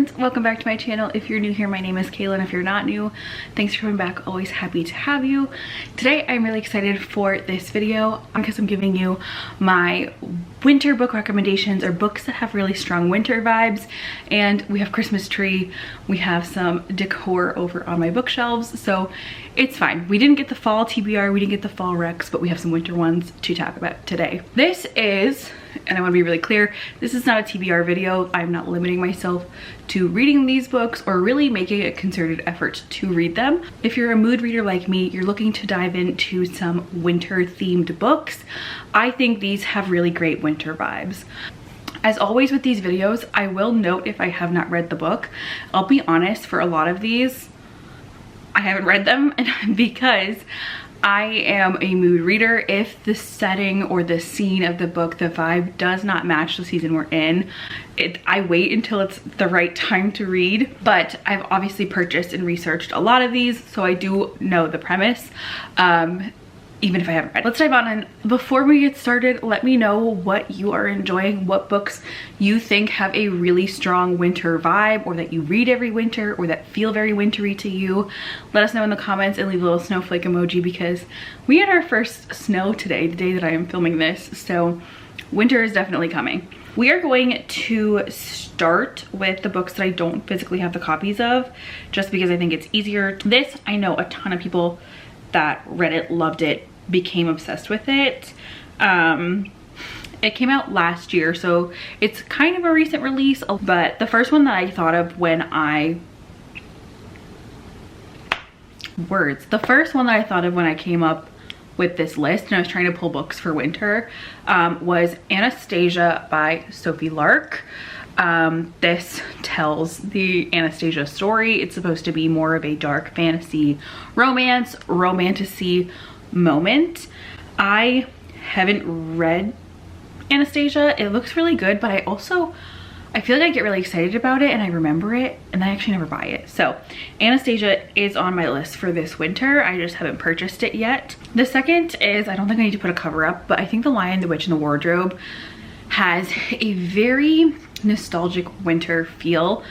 friends, welcome back to my channel. If you're new here, my name is Kaylin. If you're not new, thanks for coming back. Always happy to have you. Today I'm really excited for this video because I'm giving you my winter book recommendations, or books that have really strong winter vibes. And we have Christmas tree, we have some decor over on my bookshelves, so it's fine. We didn't get the fall TBR, we didn't get the fall recs, but we have some winter ones to talk about today. This is, and I want to be really clear, this is not a TBR video. I'm not limiting myself to reading these books or really making a concerted effort to read them. If you're a mood reader like me, you're looking to dive into some winter themed books, I think these have really great winter vibes. As always with these videos, I will note if I have not read the book. I'll be honest, for a lot of these, I haven't read them, and because I am a mood reader, if the setting or the scene of the book, the vibe does not match the season we're in, I wait until it's the right time to read. But I've obviously purchased and researched a lot of these, so I do know the premise, even if I haven't read. Let's dive on in. Before we get started, let me know what you are enjoying, what books you think have a really strong winter vibe, or that you read every winter, or that feel very wintry to you. Let us know in the comments and leave a little snowflake emoji, because we had our first snow today, the day that I am filming this, so winter is definitely coming. We are going to start with the books that I don't physically have the copies of, just because I think it's easier. This, I know a ton of people that read it, loved it, became obsessed with it. It came out last year, so it's kind of a recent release, but the first one that I thought of when I came up with this list and I was trying to pull books for winter was Anastasia by Sophie Lark. This tells the Anastasia story. It's supposed to be more of a dark fantasy romance, romantasy moment. I haven't read Anastasia. It looks really good, but I feel like I get really excited about it and I remember it and I actually never buy it. So Anastasia is on my list for this winter. I just haven't purchased it yet. The second is, I don't think I need to put a cover up, but I think The Lion, the Witch, and the Wardrobe has a very nostalgic winter feel.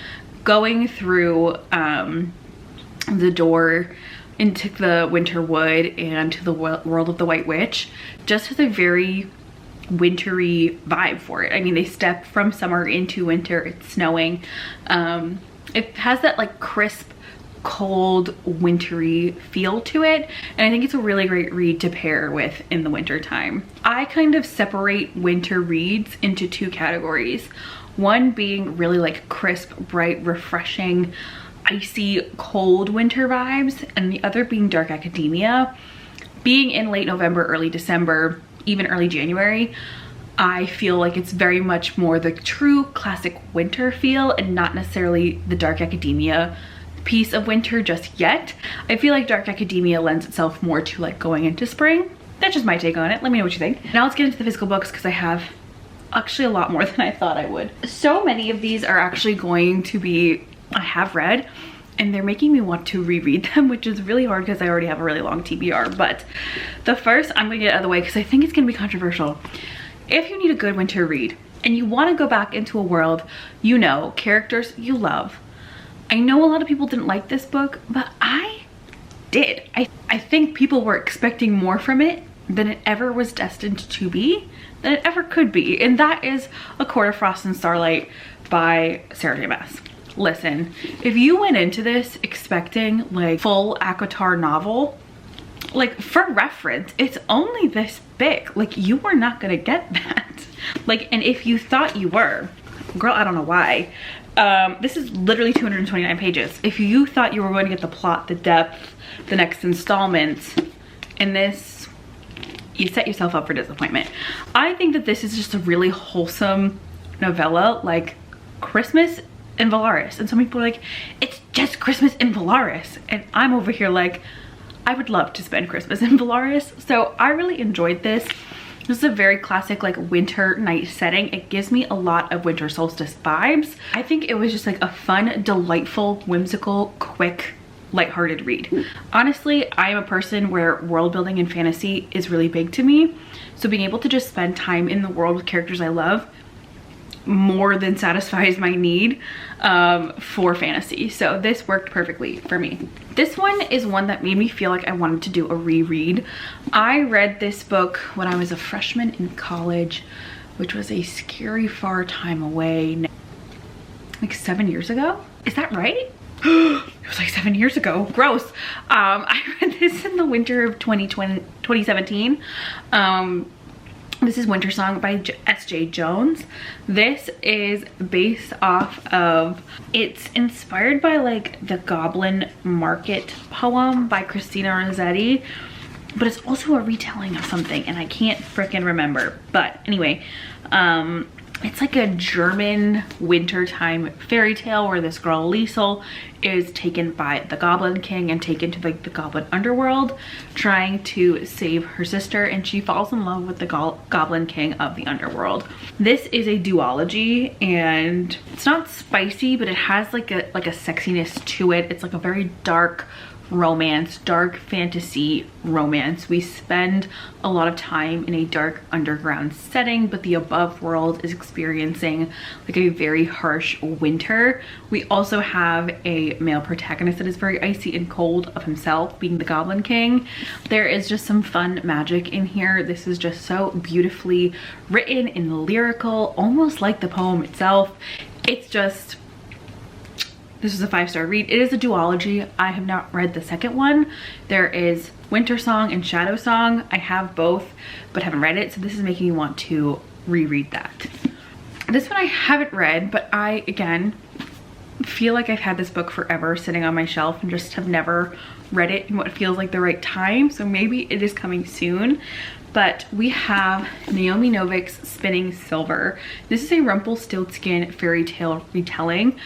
Going through the door into the winter wood and to the world of the White Witch just has a very wintry vibe for it. I mean, they step from summer into winter, it's snowing. It has that like crisp, cold, wintry feel to it, and I think it's a really great read to pair with in the winter time. I kind of separate winter reads into two categories. One being really like crisp, bright, refreshing, icy, cold winter vibes, and the other being dark academia. Being in late November, early December, even early January, I feel like it's very much more the true classic winter feel and not necessarily the dark academia piece of winter just yet. I feel like dark academia lends itself more to like going into spring. That's just my take on it. Let me know what you think. Now let's get into the physical books, because I have actually a lot more than I thought I would. So many of these are actually going to be I have read, and they're making me want to reread them, which is really hard because I already have a really long TBR. But the first I'm gonna get out of the way because I think it's gonna be controversial. If you need a good winter read and you want to go back into a world you know, characters you love, I know a lot of people didn't like this book, but I did. I think people were expecting more from it than it ever was destined to be, than it ever could be, and that is A Court of Frost and Starlight by Sarah J. Maas. Listen, if you went into this expecting like full ACOTAR novel, like for reference, it's only this big. Like you are not gonna get that. Like, and if you thought you were, girl, I don't know why. This is literally 229 pages. If you thought you were going to get the plot, the depth, the next installments in this, you set yourself up for disappointment. I think that this is just a really wholesome novella, like Christmas in Valaris, and some people are like, it's just Christmas in Valaris, and I'm over here like, I would love to spend Christmas in Valaris. So I really enjoyed this. This is a very classic like winter night setting. It gives me a lot of winter solstice vibes. I think it was just like a fun, delightful, whimsical, quick, lighthearted read. Honestly, I am a person where world building and fantasy is really big to me, so being able to just spend time in the world with characters I love more than satisfies my need for fantasy. So this worked perfectly for me. This one is one that made me feel like I wanted to do a reread. I read this book when I was a freshman in college, which was a scary far time away. Like 7 years ago? Is that right? It was like 7 years ago. Gross. I read this in the winter of 2017. This is Wintersong by Jae Jones. This is based off of, it's inspired by like the Goblin Market poem by Christina Rossetti, but it's also a retelling of something and I can't frickin' remember. But anyway, it's like a German wintertime fairy tale where this girl Liesel is taken by the Goblin King and taken to like the Goblin underworld, trying to save her sister, and she falls in love with the Goblin King of the underworld. This is a duology and it's not spicy, but it has like a sexiness to it. It's like a very dark romance, dark fantasy romance. We spend a lot of time in a dark underground setting, but the above world is experiencing like a very harsh winter. We also have a male protagonist that is very icy and cold of himself, being the Goblin King. There is just some fun magic in here. This is just so beautifully written and lyrical, almost like the poem itself. It's just, this is a 5-star read. It is a duology. I have not read the second one. There is Wintersong and Shadow Song. I have both, but haven't read it. So this is making me want to reread that. This one I haven't read, but I, again, feel like I've had this book forever sitting on my shelf and just have never read it in what feels like the right time. So maybe it is coming soon. But we have Naomi Novik's Spinning Silver. This is a Rumpelstiltskin fairy tale retelling.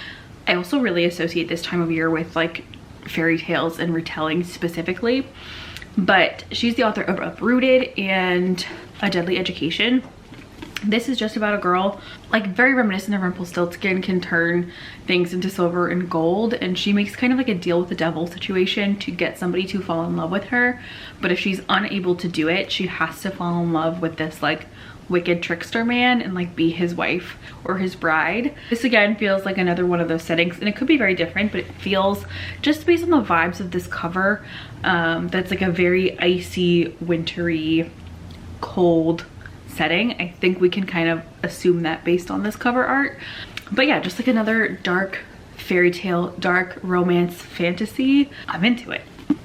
I also really associate this time of year with like fairy tales and retelling specifically, but she's the author of Uprooted and A Deadly Education. This is just about a girl, like very reminiscent of Rumpelstiltskin, can turn things into silver and gold, and she makes kind of like a deal with the devil situation to get somebody to fall in love with her. But if she's unable to do it, she has to fall in love with this like wicked trickster man and like be his wife or his bride. This again feels like another one of those settings, and it could be very different, but it feels, just based on the vibes of this cover, that's like a very icy, wintry, cold setting. I think we can kind of assume that based on this cover art. But yeah, just like another dark fairy tale, dark romance fantasy. I'm into it.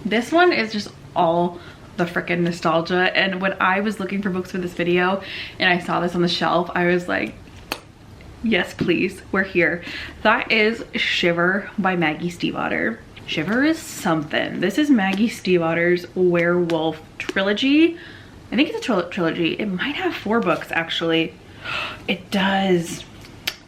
This one is just all the freaking nostalgia, and when I was looking for books for this video and I saw this on the shelf, I was like, yes please, we're here. That is Shiver by Maggie Stiefvater. Shiver is something. This is Maggie Stiefvater's werewolf trilogy. I think it's a trilogy. It might have 4 books actually. It does.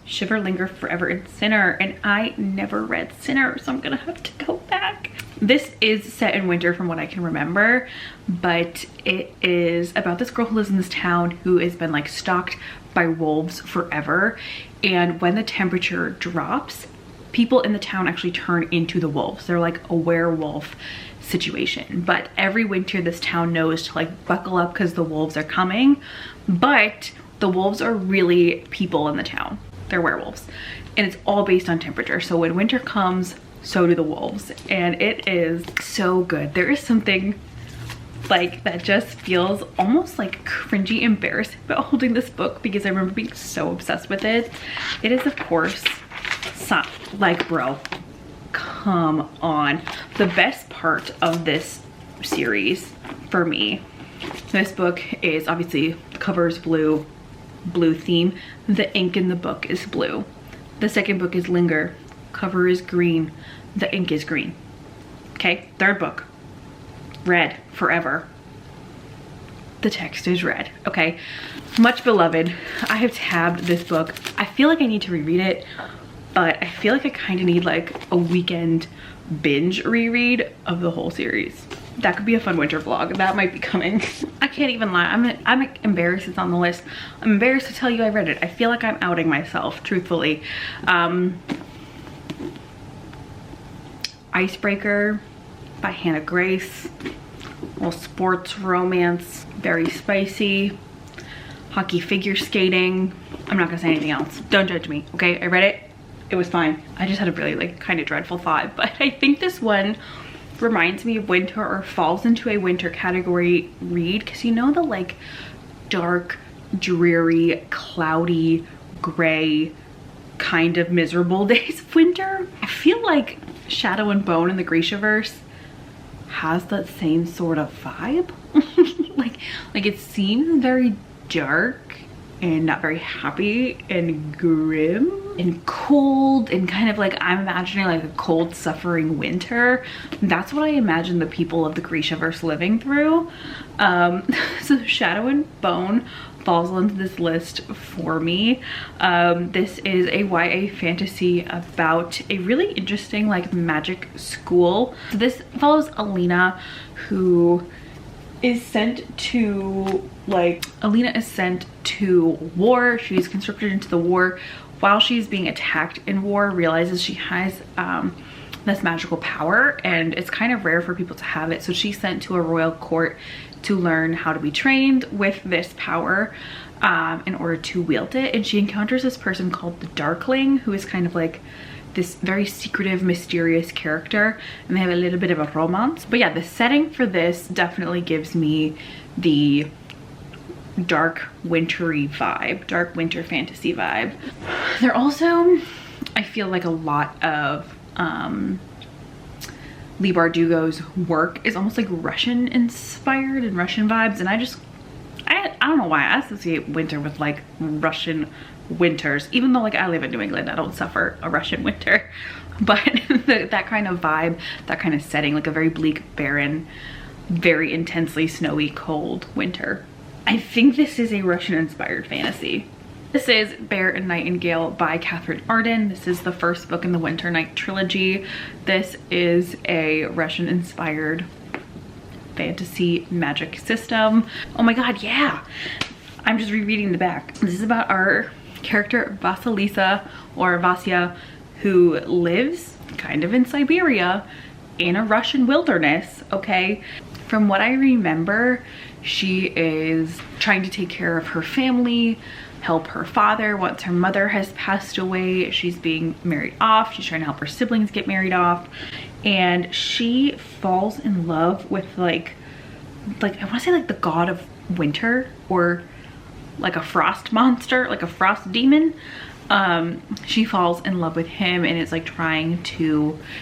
Shiver, Linger Forever, and Sinner, and I never read Sinner, so I'm gonna have to go back. This is set in winter from what I can remember, but it is about this girl who lives in this town who has been like stalked by wolves forever, and when the temperature drops, people in the town actually turn into the wolves. They're like a werewolf situation, but every winter this town knows to like buckle up because the wolves are coming, but the wolves are really people in the town. They're werewolves, and it's all based on temperature. So when winter comes, so do the wolves, and it is so good. There is something like that just feels almost like cringy embarrassing about holding this book, because I remember being so obsessed with it. It is, of course, like, bro, come on. The best part of this series for me, this book is obviously the cover is blue theme. The ink in the book is blue. The second book is Linger. Cover is green. The ink is green. Okay, third book, red forever. The text is red. Okay, much beloved. I have tabbed this book. I feel like I need to reread it, but I feel like I kind of need like a weekend binge reread of the whole series. That could be a fun winter vlog. That might be coming. I can't even lie. I'm embarrassed it's on the list. I'm embarrassed to tell you I read it. I feel like I'm outing myself, truthfully. Icebreaker by Hannah Grace. Little sports romance, very spicy. Hockey figure skating. I'm not gonna say anything else. Don't judge me, okay? I read it. It was fine. I just had a really like kind of dreadful vibe, but I think this one reminds me of winter, or falls into a winter category read, because you know the like dark, dreary, cloudy, gray, kind of miserable days of winter. I feel like Shadow and Bone in the Grishaverse has that same sort of vibe. like it seems very dark and not very happy and grim and cold, and kind of like, I'm imagining like a cold, suffering winter. That's what I imagine the people of the Grishaverse living through. So Shadow and Bone falls into this list for me. This is a YA fantasy about a really interesting like magic school. So this follows Alina, who is sent to war. She's conscripted into the war. While she's being attacked in war, realizes she has this magical power, and it's kind of rare for people to have it. So she's sent to a royal court to learn how to be trained with this power in order to wield it. And she encounters this person called the Darkling, who is kind of like this very secretive, mysterious character, and they have a little bit of a romance. But yeah, the setting for this definitely gives me the dark wintry vibe, dark winter fantasy vibe. There also, I feel like a lot of Leigh Bardugo's work is almost like Russian inspired and Russian vibes, and I don't know why I associate winter with like Russian winters, even though like I live in New England, I don't suffer a Russian winter, but that kind of vibe, that kind of setting, like a very bleak, barren, very intensely snowy, cold winter. I think this is a Russian inspired fantasy. This is Bear and Nightingale by Catherine Arden. This is the first book in the Winter Night trilogy. This is a Russian inspired fantasy magic system. Oh my god, yeah! I'm just rereading the back. This is about our character Vasilisa, or Vasya, who lives kind of in Siberia in a Russian wilderness, okay? From what I remember, she is trying to take care of her family, help her father once her mother has passed away. She's being married off. She's trying to help her siblings get married off. And she falls in love with like I want to say like the god of winter, or like a frost monster, like a frost demon. She falls in love with him and is like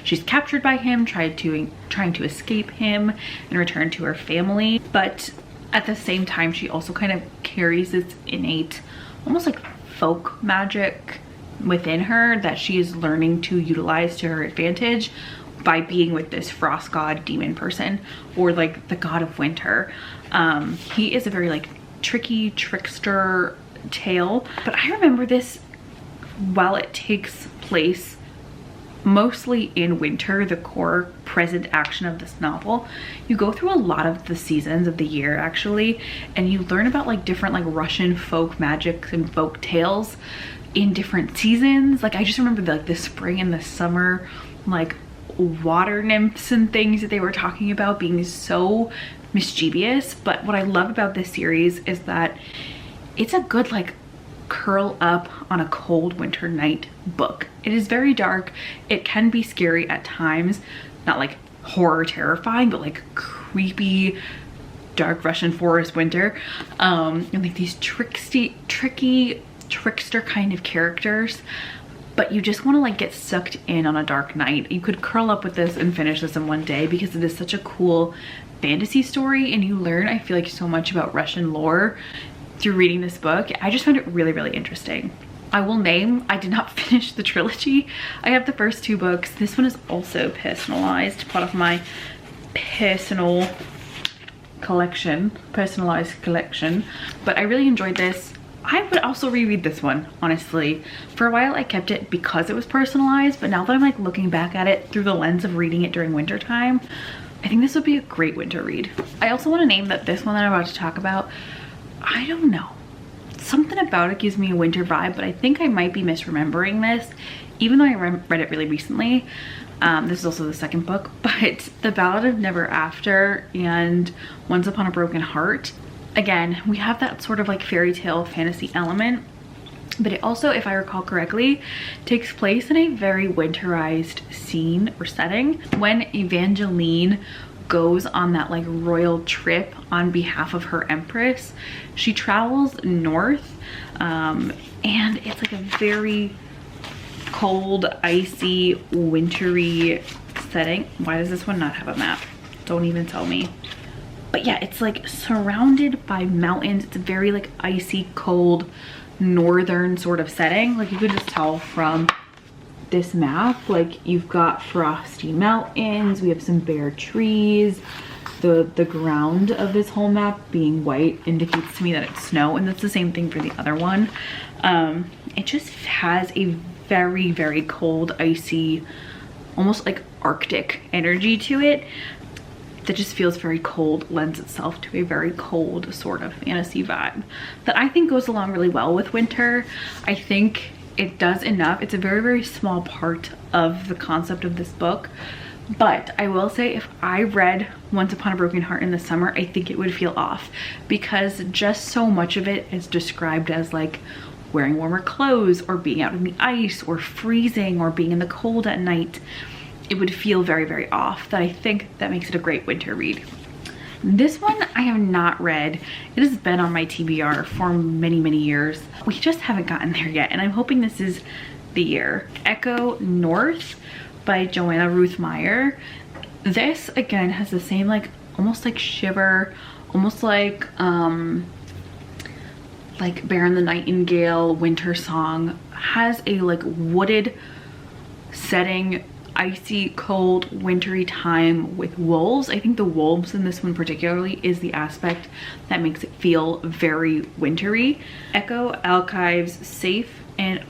she's captured by him, trying to escape him and return to her family. But at the same time, she also kind of carries this innate, almost like folk magic within her that she is learning to utilize to her advantage by being with this frost god demon person, or like the god of winter. He is a very like tricky trickster tale, but I remember this, while it takes place mostly in winter, the core present action of this novel, you go through a lot of the seasons of the year actually, and you learn about like different like Russian folk magics and folk tales in different seasons. Like I just remember the spring and the summer like water nymphs and things that they were talking about being so mischievous. But what I love about this series is that it's a good like curl up on a cold winter night book. It is very dark. It can be scary at times, not like horror terrifying, but like creepy dark Russian forest winter, and like these tricky trickster kind of characters. But you just want to like get sucked in on a dark night. You could curl up with this and finish this in one day, because it is such a cool fantasy story, and you learn, I feel like, so much about Russian lore through reading this book. I just found it really, really interesting. I will name, I did not finish the trilogy. I have the first two books. This one is also personalized, part of my personalized collection. But I really enjoyed this. I would also reread this one, honestly. For a while I kept it because it was personalized, but now that I'm like looking back at it through the lens of reading it during winter time, I think this would be a great winter read. I also want to name that this one that I'm about to talk about, I don't know, something about it gives me a winter vibe, but I think I might be misremembering this, even though I read it really recently. This is also the second book, but The Ballad of Never After and Once Upon a Broken Heart. Again, we have that sort of like fairy tale fantasy element, But it also, if I recall correctly, takes place in a very winterized scene or setting. When Evangeline goes on that like royal trip on behalf of her empress, she travels north, and it's like a very cold, icy, wintry setting. Why does this one not have a map? Don't even tell me. But yeah, it's like surrounded by mountains. It's a very like icy, cold, northern sort of setting. Like you could just tell from this map, like you've got frosty mountains, we have some bare trees. The ground of this whole map being white indicates to me that it's snow, and that's the same thing for the other one. It just has a very, very cold, icy, almost like Arctic energy to it that just feels very cold, lends itself to a very cold sort of fantasy vibe that I think goes along really well with winter. I think it does enough. It's a very, very small part of the concept of this book, but I will say if I read Once Upon a Broken Heart in the summer, I think it would feel off, because just so much of it is described as like wearing warmer clothes or being out in the ice or freezing or being in the cold at night. It would feel very, very off, that I think that makes it a great winter read. This one I have not read. It has been on my TBR for many, many years. We just haven't gotten there yet, and I'm hoping this is the year. Echo North by Joanna Ruth Meyer. This again has the same like almost like Shiver, almost like Baron the Nightingale, Wintersong. Has a like wooded setting, icy, cold, wintry time with wolves. I think the wolves in this one particularly is the aspect that makes it feel very wintry. Echo Alkive's safe and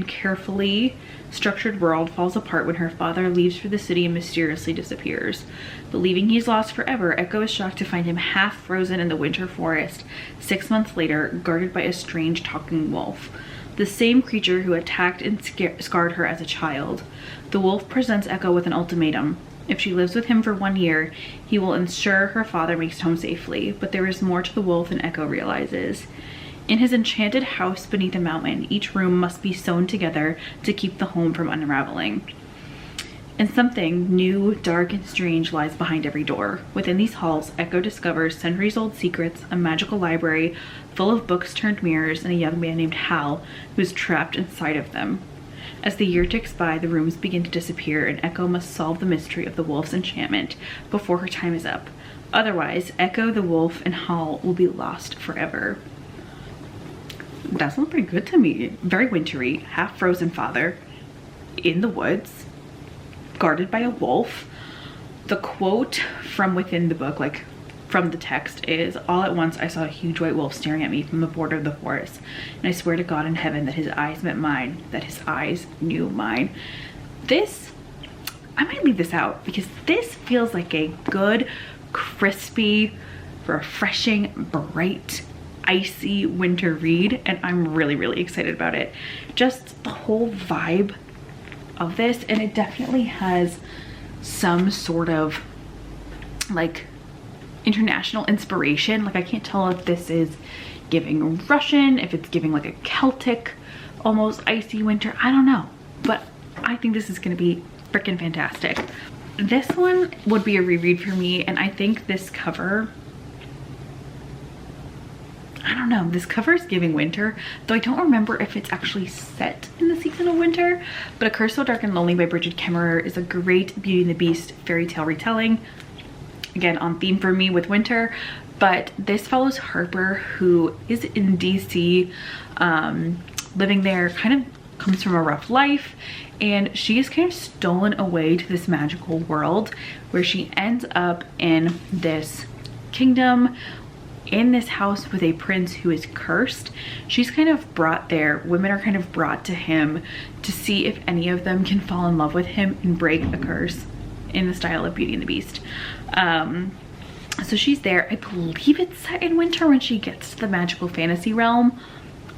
carefully structured world falls apart when her father leaves for the city and mysteriously disappears. Believing he's lost forever, Echo is shocked to find him half frozen in the winter forest 6 months later, guarded by a strange talking wolf, the same creature who attacked and scarred her as a child. The wolf presents Echo with an ultimatum. If she lives with him for 1 year, he will ensure her father makes it home safely. But there is more to the wolf than Echo realizes. In his enchanted house beneath a mountain, each room must be sewn together to keep the home from unraveling. And something new, dark, and strange lies behind every door. Within these halls, Echo discovers centuries-old secrets, a magical library full of books turned mirrors, and a young man named Hal who's trapped inside of them. As the year ticks by, the rooms begin to disappear, and Echo must solve the mystery of the wolf's enchantment before her time is up. Otherwise, Echo, the wolf, and Hal will be lost forever. That sounds pretty good to me. Very wintry, half-frozen father in the woods, guarded by a wolf. The quote from within the book, like from the text, is, "All at once I saw a huge white wolf staring at me from the border of the forest, and I swear to God in heaven that his eyes met mine, that his eyes knew mine." This, I might leave this out because this feels like a good, crispy, refreshing, bright, icy winter read, and I'm really, really excited about it. Just the whole vibe of this, and it definitely has some sort of like international inspiration. Like I can't tell if this is giving Russian, if it's giving like a Celtic almost icy winter, I don't know, but I think this is gonna be freaking fantastic. This one would be a reread for me, and I think this cover, I don't know, this cover is giving winter, though I don't remember if it's actually set in the season of winter. But A Curse So Dark and Lonely by Bridget Kemmerer is a great Beauty and the Beast fairy tale retelling. Again, on theme for me with winter. But this follows Harper, who is in DC, living there, kind of comes from a rough life, and she is kind of stolen away to this magical world where she ends up in this kingdom, in this house with a prince who is cursed. She's kind of brought there, women are kind of brought to him to see if any of them can fall in love with him and break a curse, in the style of Beauty and the Beast. So she's there. I believe it's set in winter when she gets to the magical fantasy realm,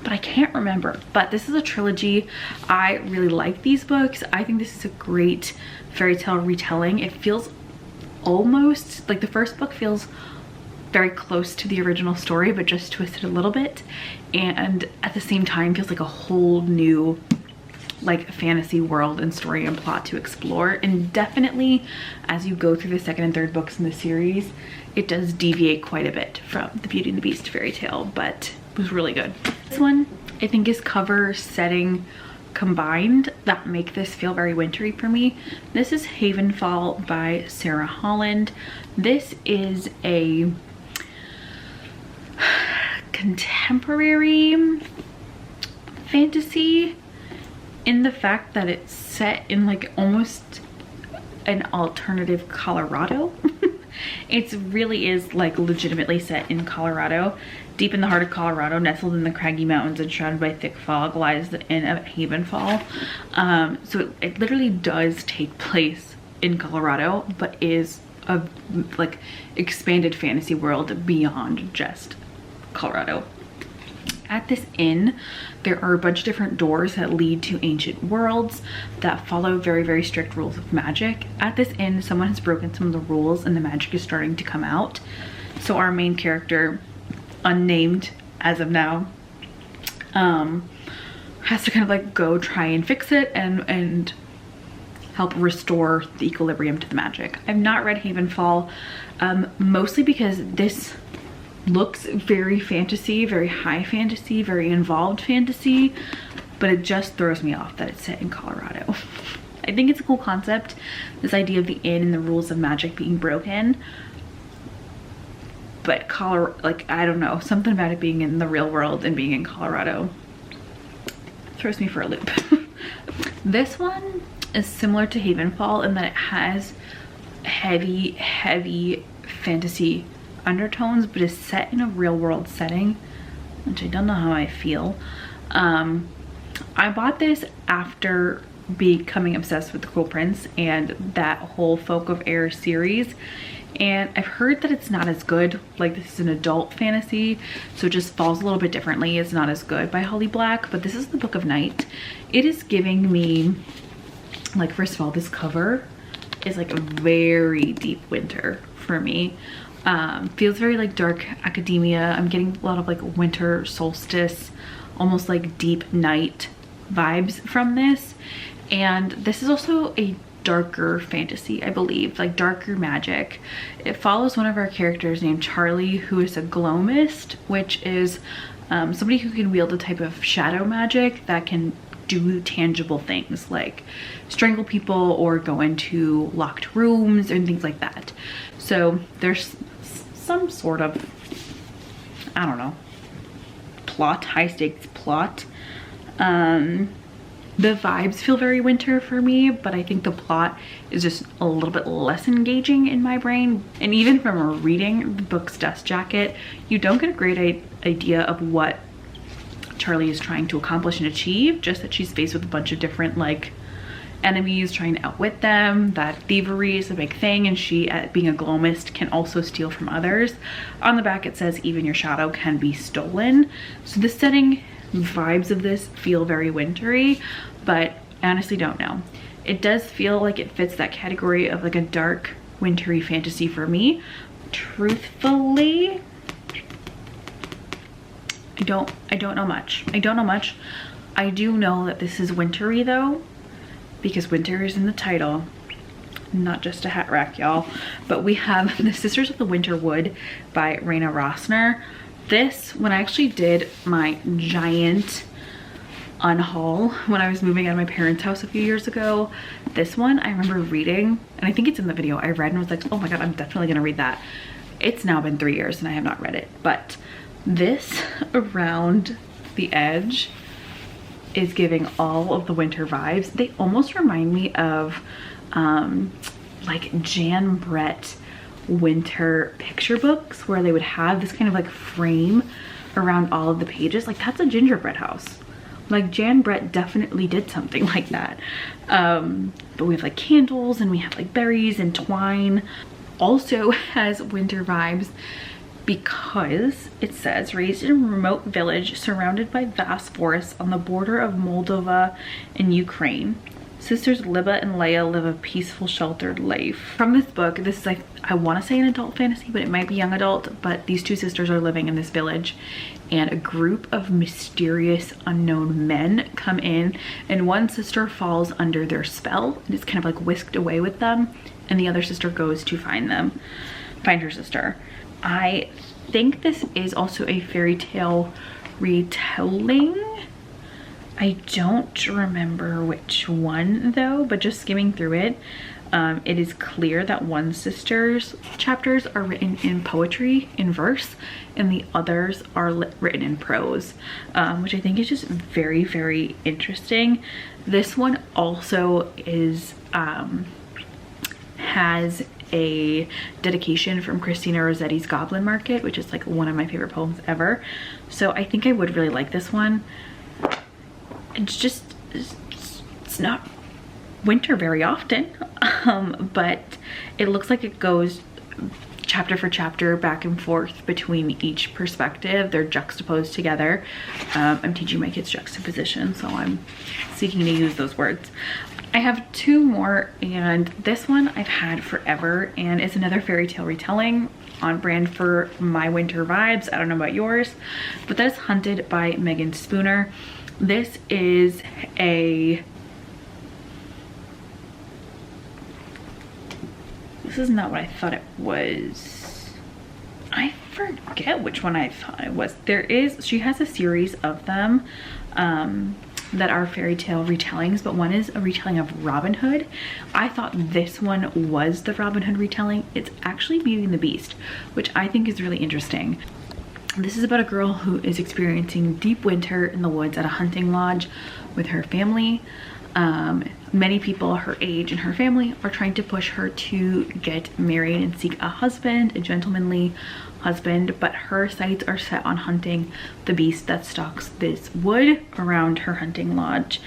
but I can't remember. But this is a trilogy. I really like these books. I think this is a great fairy tale retelling. It feels almost like the first book feels very close to the original story, but just twisted a little bit, and at the same time feels like a whole new like fantasy world and story and plot to explore. And definitely as you go through the second and third books in the series, it does deviate quite a bit from the Beauty and the Beast fairy tale, but it was really good. This one I think is cover setting combined that make this feel very wintry for me. This is Havenfall by Sarah Holland. This is a contemporary fantasy in the fact that it's set in like almost an alternative Colorado. It really is like legitimately set in Colorado. Deep in the heart of Colorado, nestled in the craggy mountains and shrouded by thick fog, lies the inn of Havenfall. So it literally does take place in Colorado, but is a like expanded fantasy world beyond just Colorado. At this inn, there are a bunch of different doors that lead to ancient worlds that follow very, very strict rules of magic. At this inn, someone has broken some of the rules and the magic is starting to come out. So our main character, unnamed as of now, has to kind of like go try and fix it and help restore the equilibrium to the magic. I've not read Havenfall, mostly because this looks very fantasy, very high fantasy, very involved fantasy, but it just throws me off that it's set in Colorado. I think it's a cool concept, this idea of the inn and the rules of magic being broken, but like, I don't know, something about it being in the real world and being in Colorado throws me for a loop. This one is similar to Havenfall in that it has heavy fantasy undertones, but is set in a real world setting, which I don't know how I feel. I bought this after becoming obsessed with The Cruel Prince and that whole Folk of Air series, and I've heard that it's not as good. Like, this is an adult fantasy, so it just falls a little bit differently. It's not as good by Holly Black, but this is the Book of Night. It is giving me, like, first of all, this cover is like a very deep winter for me. Feels very like dark academia. I'm getting a lot of like winter solstice, almost like deep night vibes from this. And this is also a darker fantasy, I believe, like darker magic. It follows one of our characters named Charlie, who is a glow mist, which is somebody who can wield a type of shadow magic that can do tangible things like strangle people or go into locked rooms and things like that. So there's some sort of, I don't know, plot, high stakes plot. The vibes feel very winter for me, but I think the plot is just a little bit less engaging in my brain. And even from reading the book's dust jacket, you don't get a great idea of what Charlie is trying to accomplish and achieve, just that she's faced with a bunch of different like enemies trying to outwit them, that thievery is a big thing, and she, at being a glow mist, can also steal from others. On the back it says even your shadow can be stolen. So the setting vibes of this feel very wintry, but I honestly don't know. It does feel like it fits that category of like a dark wintry fantasy for me. Truthfully, I don't know much. I don't know much. I do know that this is wintry though, because winter is in the title, not just a hat rack, y'all. But we have The Sisters of the Winter Wood by Raina Rossner. This, when I actually did my giant unhaul when I was moving out of my parents' house a few years ago, this one I remember reading, and I think it's in the video, I read and was like, oh my god, I'm definitely gonna read that. It's now been 3 years and I have not read it, but this around the edge is giving all of the winter vibes. They almost remind me of like Jan Brett winter picture books, where they would have this kind of like frame around all of the pages. Like, that's a gingerbread house. Like, Jan Brett definitely did something like that. But we have like candles and we have like berries and twine. Also has winter vibes because it says, raised in a remote village surrounded by vast forests on the border of Moldova and Ukraine, Sisters Libba and Leia live a peaceful, sheltered life. From this book, this is like, I want to say an adult fantasy, but it might be young adult, but these two sisters are living in this village and a group of mysterious unknown men come in and one sister falls under their spell and is kind of like whisked away with them, and the other sister goes to find her sister. I think this is also a fairy tale retelling. I don't remember which one though, but just skimming through it, it is clear that one sister's chapters are written in poetry, in verse, and the others are written in prose, which I think is just very, very interesting. This one also is has a dedication from Christina Rossetti's Goblin Market, which is like one of my favorite poems ever. So I think I would really like this one. It's not winter very often, but it looks like it goes chapter for chapter back and forth between each perspective. They're juxtaposed together. I'm teaching my kids juxtaposition, so I'm seeking to use those words. I have two more, and this one I've had forever, and it's another fairy tale retelling on brand for my winter vibes. I don't know about yours, but that is Hunted by Megan Spooner. This is this is not what I thought it was. I forget which one I thought it was. She has a series of them that are fairy tale retellings, but one is a retelling of Robin Hood. I thought this one was the Robin Hood retelling. It's actually Beauty and the Beast, which I think is really interesting. This is about a girl who is experiencing deep winter in the woods at a hunting lodge with her family. Many people her age and her family are trying to push her to get married and seek a husband, a gentlemanly husband, but her sights are set on hunting the beast that stalks this wood around her hunting lodge.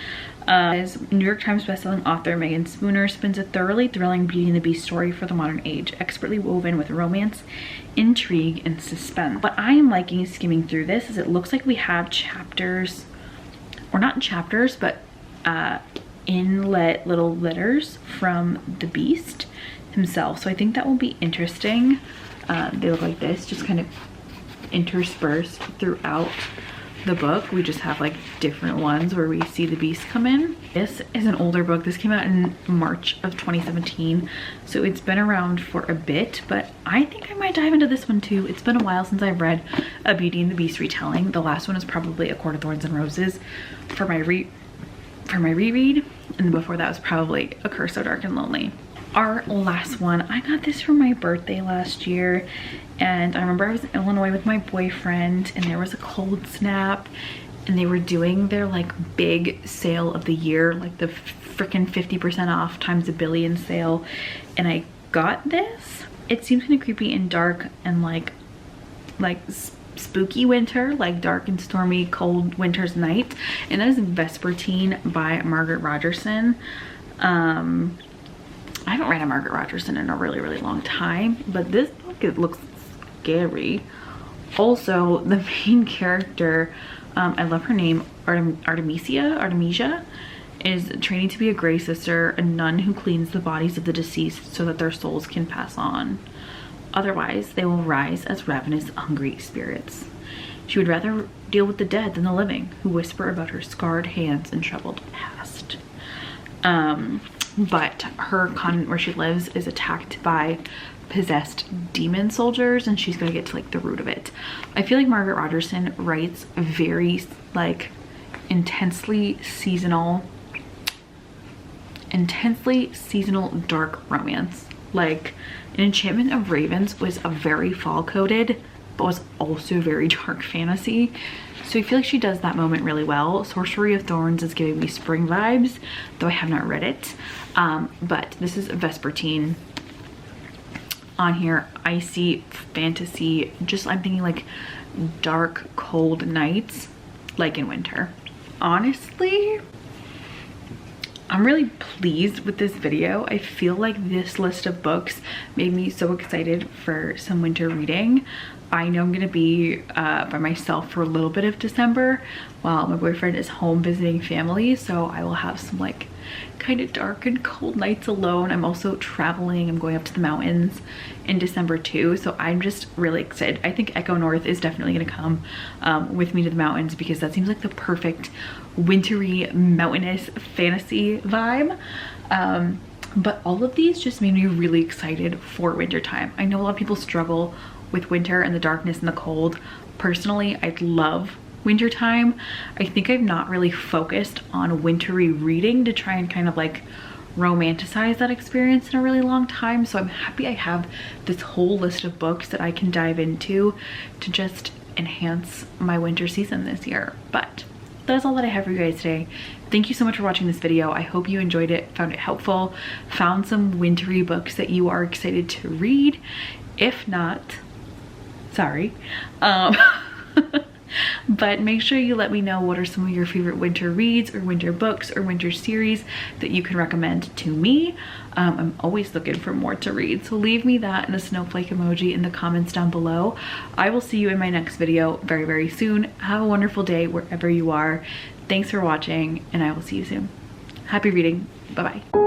As New York Times bestselling author Megan Spooner spins a thoroughly thrilling Beauty and the Beast story for the modern age, expertly woven with romance, intrigue, and suspense. What I am liking skimming through this is it looks like we have chapters, or not chapters, but inlet little letters from the beast himself. So I think that will be interesting. They look like this, just kind of interspersed throughout the book. We just have like different ones where we see the beast come in. This is an older book. This came out in March of 2017, so it's been around for a bit, but I think I might dive into this one too. It's been a while since I've read a Beauty and the Beast retelling. The last one is probably A Court of Thorns and Roses for my reread, and before that was probably A Curse So Dark and Lonely. Our last one, I got this for my birthday last year, and I remember I was in Illinois with my boyfriend and there was a cold snap and they were doing their like big sale of the year, like the freaking 50% off times a billion sale, and I got this. It seems kind of creepy and dark and like spooky winter, like dark and stormy cold winter's night, and that is Vespertine by Margaret Rogerson. I haven't read a Margaret Rogerson in a really, really long time, but this book, it looks scary. Also, the main character, I love her name, Artemisia, is training to be a Grey Sister, a nun who cleans the bodies of the deceased so that their souls can pass on. Otherwise, they will rise as ravenous, hungry spirits. She would rather deal with the dead than the living, who whisper about her scarred hands and troubled past. But her convent where she lives is attacked by possessed demon soldiers, and she's gonna get to like the root of it. I feel like Margaret Rogerson writes very like intensely seasonal dark romance. Like Enchantment of Ravens was a very fall coded but was also very dark fantasy, so I feel like she does that moment really well. Sorcery of Thorns is giving me spring vibes, though I have not read it. But this is Vespertine. On here, icy fantasy, just I'm thinking like dark, cold nights, like in winter. Honestly, I'm really pleased with this video. I feel like this list of books made me so excited for some winter reading. I know I'm gonna be by myself for a little bit of December while my boyfriend is home visiting family, so I will have some like kind of dark and cold nights alone. I'm also traveling. I'm going up to the mountains in December too, so I'm just really excited. I think Echo North is definitely going to come with me to the mountains because that seems like the perfect wintry mountainous fantasy vibe. But all of these just made me really excited for winter time. I know a lot of people struggle with winter and the darkness and the cold. Personally, I love winter time. I think I've not really focused on wintry reading to try and kind of like romanticize that experience in a really long time. So I'm happy I have this whole list of books that I can dive into to just enhance my winter season this year. But that's all that I have for you guys today. Thank you so much for watching this video. I hope you enjoyed it, found it helpful, found some wintry books that you are excited to read. If not, sorry. But make sure you let me know what are some of your favorite winter reads or winter books or winter series that you can recommend to me. I'm always looking for more to read, so leave me that and a snowflake emoji in the comments down below. I will see you in my next video very, very soon. Have a wonderful day wherever you are. Thanks for watching, and I will see you soon. Happy reading. Bye-bye.